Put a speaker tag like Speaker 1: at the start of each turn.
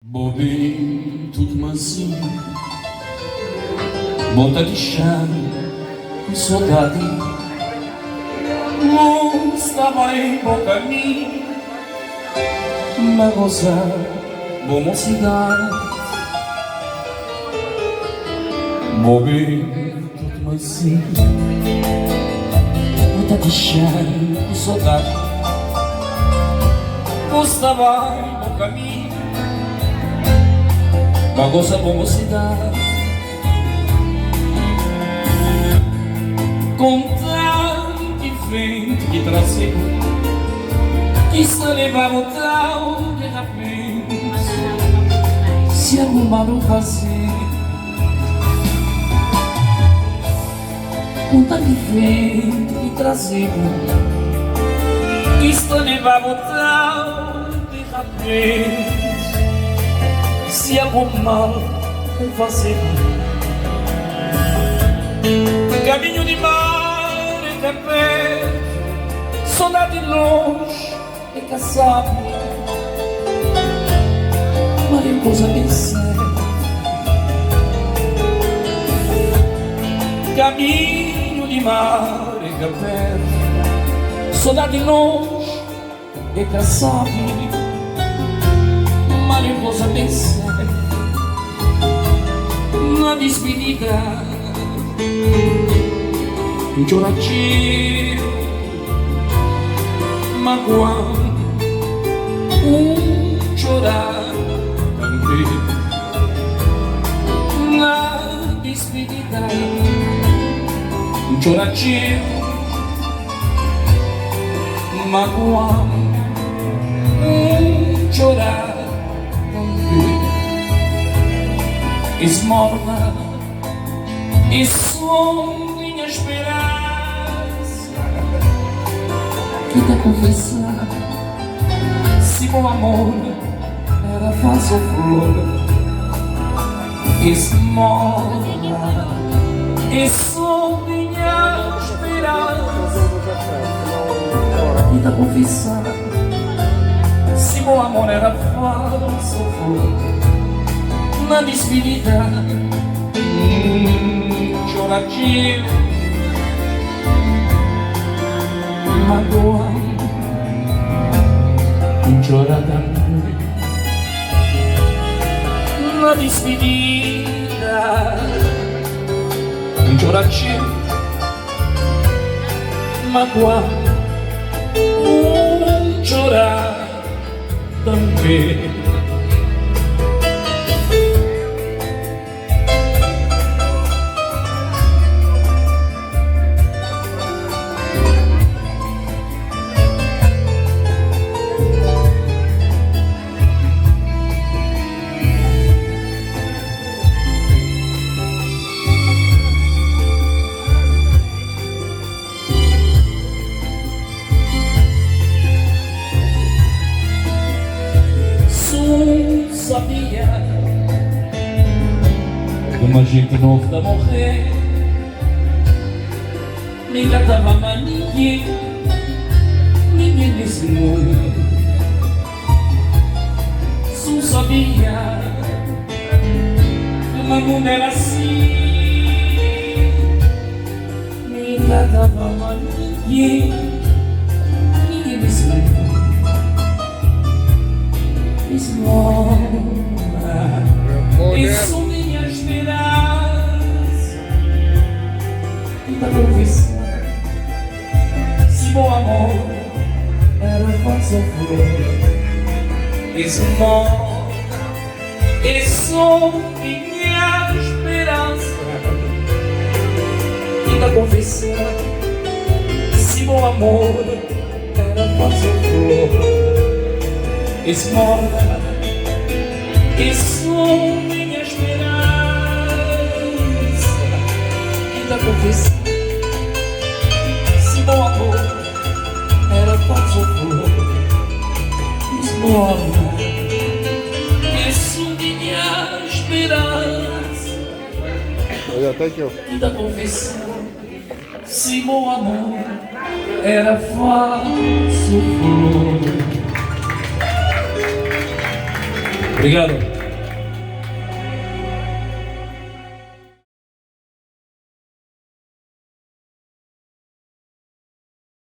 Speaker 1: Bobei tudo mansinho, monta de chão, com saudade. Estava em bom caminho, mas gozar, boa mocidade. Bobei tudo mansinho, monta de chão, com saudade. Estava em bom caminho, bagunça boa mocidade. Contar de frente que traseiro, que se levava tal de repente, se arrumaram fazer. Contar de frente que traseiro, que se levava tal de repente, se arrumar com fazer. Caminho de mar e de perto, saudade longe e caçado, mariposa bem certa. Caminho de mar e de perto, saudade longe e caçado, mariposa bem certa. Na despedida um chorativo, magoando, chorar também. Na despedida um chorativo, magoando, chorar também. Esmola e som minha esperança, que te confessar se bom amor era falso flor. Esmola e som minha esperança, que te confessar se bom amor era falso flor. Na despedida chorativo, magoando, chora também. Na despedida chorativo, magoando, chorar também. Sabia como a gente não está a morrer, nem tratava mais ninguém nesse mundo. Só sabia que uma mulher assim, nem tratava mais ninguém nesse mundo. Esmola, isso minha esperança, e da confissão se bom amor era falsa flor. Esmola, isso minha esperança, e da confissão se bom amor era falsa flor. Esmola, isso minha esperança, e da confissão se bom amor era falso flor. Esmola, isso minha esperança, e da confissão se bom amor era falso flor. Obrigado.